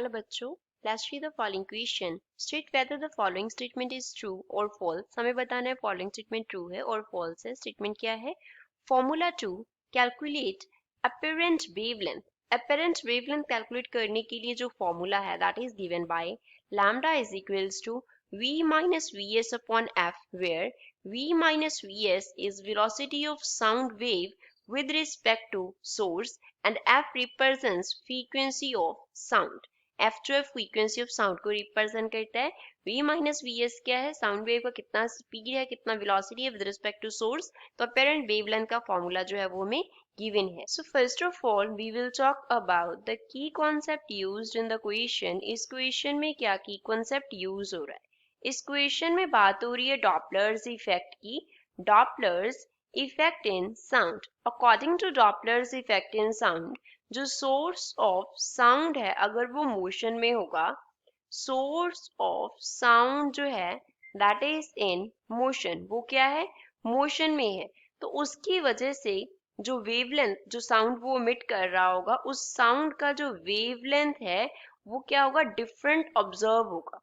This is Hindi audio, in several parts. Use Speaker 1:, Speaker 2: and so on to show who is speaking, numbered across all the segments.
Speaker 1: Hello बच्चों, let's read the following question. State whether the following statement is true or false. हमें बताना है following statement true है और false है. Statement क्या है? Formula to calculate apparent wavelength. Apparent wavelength calculate करने के लिए जो formula है that is given by lambda is equals to v minus vs upon f, where v minus vs is velocity of sound wave with respect to source and f represents frequency of sound. f जो है frequency of sound को represent करता है. v minus vs क्या है? sound wave का कितना speed है, कितना velocity है with respect to source. तो apparent wavelength का formula जो है वो हमें given है. So first of all we will talk about the key concept used in the question. इस question में क्या key concept use हो रहा है? इस question में बात हो रही है Doppler's effect की. Doppler's effect in sound. According to Doppler's effect in sound, जो source of sound है अगर वो motion में होगा, source of sound जो है that is in motion, वो क्या है? motion में है. तो उसकी वजह से जो wavelength जो sound वो emit कर रहा होगा, उस sound का जो wavelength है वो क्या होगा? different observe होगा.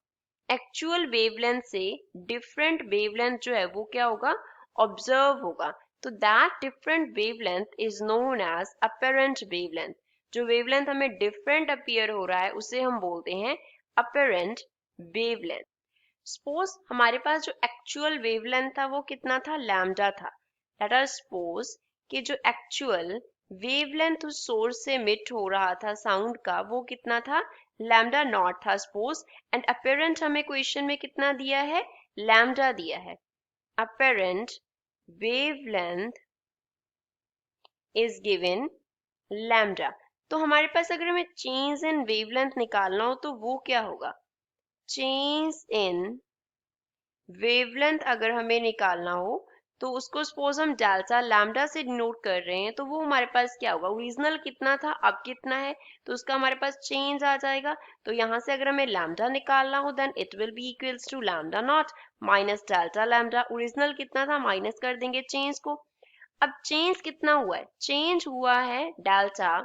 Speaker 1: actual wavelength से different wavelength जो है वो क्या होगा? observe होगा. तो that different wavelength is known as apparent wavelength. जो wavelength हमें different appear हो रहा है उसे हम बोलते हैं apparent wavelength. Suppose हमारे पास जो actual wavelength था वो कितना था? lambda था. Let us suppose कि जो actual wavelength उस source से emit हो रहा था sound का वो कितना था? lambda naught था suppose, and apparent हमें question में कितना दिया है? lambda दिया है. Apparent wavelength is given lambda. तो हमारे पास अगर हमें change in wavelength निकालना हो तो वो क्या होगा? change in wavelength अगर हमें निकालना हो तो उसको सपोज हम डेल्टा लैम्डा से डिनोट कर रहे हैं तो वो हमारे पास क्या होगा? ओरिजिनल कितना था, अब कितना है, तो उसका हमारे पास चेंज आ जाएगा. तो यहाँ से अगर हमें लैम्डा निकालना हो then it will be equals to lambda naught minus delta lambda. Original कितना था माइनस कर देंगे चेंज को. अब चेंज कितना हुआ है? चेंज हुआ है डेल्टा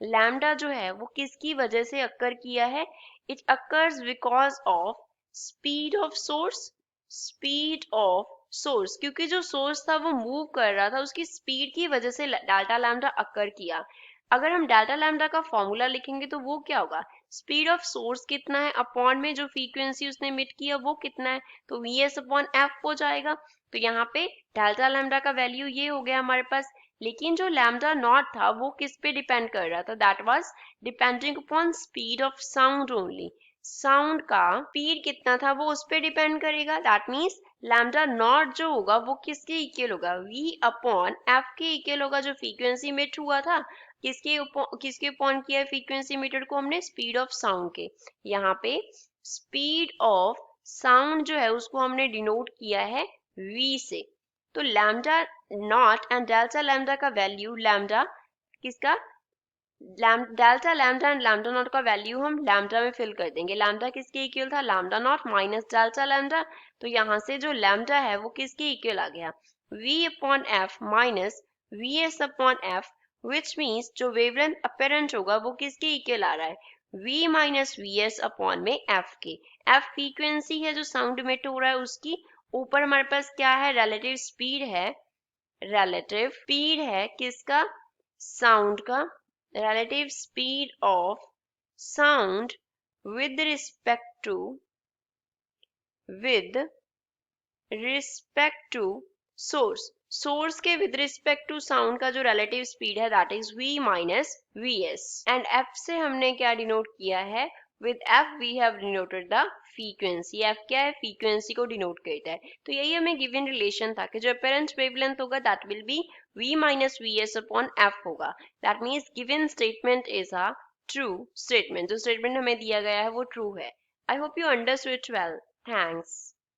Speaker 1: लैम्डा जो है वो किसकी वजह से अकर किया है? It occurs because of speed of source. Speed of source, क्योंकि जो सोर्स था वो मूव कर रहा था उसकी स्पीड की वजह से डेल्टा लैम्डा अकर किया. अगर हम डेल्टा लैम्डा का फॉर्मूला लिखेंगे तो वो क्या होगा? स्पीड ऑफ सोर्स कितना है अपॉन में जो फ्रीक्वेंसी उसने एमिट किया वो कितना है, तो vs अपॉन f हो जाएगा. तो यहाँ पे डेल्टा लैम्डा का वैल्यू ये हो गया हमारे पास. लेकिन जो लैम्डा नॉट था वो किस पे डिपेंड कर रहा था? That was depending upon speed of sound only. Sound का स्पीड कितना था वो उस पे डिपेंड करेगा. दैट मीन्स लैम्डा नॉट जो होगा वो किसके इक्वल होगा? v अपॉन f के इक्वल होगा. जो फ्रीक्वेंसी मीट हुआ था किसके अपॉन किया है फ्रीक्वेंसी मीटर को हमने? स्पीड ऑफ साउंड के. यहाँ पे स्पीड ऑफ साउंड जो है उसको हमने डिनोट किया है v से. तो lambda naught and delta lambda का वैल्यू लैम्डा किसका? Delta lambda and lambda naught का वैल्यू हम लैम्डा में फिल कर देंगे. लैम्डा किसके इक्वल था? Lambda naught minus delta lambda. तो यहाँ से जो लैम्डा है वो किसके इक्वल आ गया? v upon F minus vs upon F, which means जो वेवलेंथ अपेरेंट होगा वो किसके इक्वल आ रहा है? v माइनस vs अपॉन में f के. f फ्रीक्वेंसी है जो साउंड इमिट हो रहा है उसकी. ऊपर हमारे पास क्या है? रिलेटिव स्पीड है. रिलेटिव स्पीड है किसका? साउंड का. relative speed of sound with respect to source. source के with respect to sound का जो relative speed है that is v minus vs. and f से हमने क्या denote किया है? with f we have denoted the frequency. f क्या है? frequency को denote करता है. तो यही हमें given relation था कि जो apparent wavelength होगा that will be v minus vs upon f होगा. that means given statement is a true statement. जो statement हमें दिया गया है वो true है. I hope you understood it well. Thanks.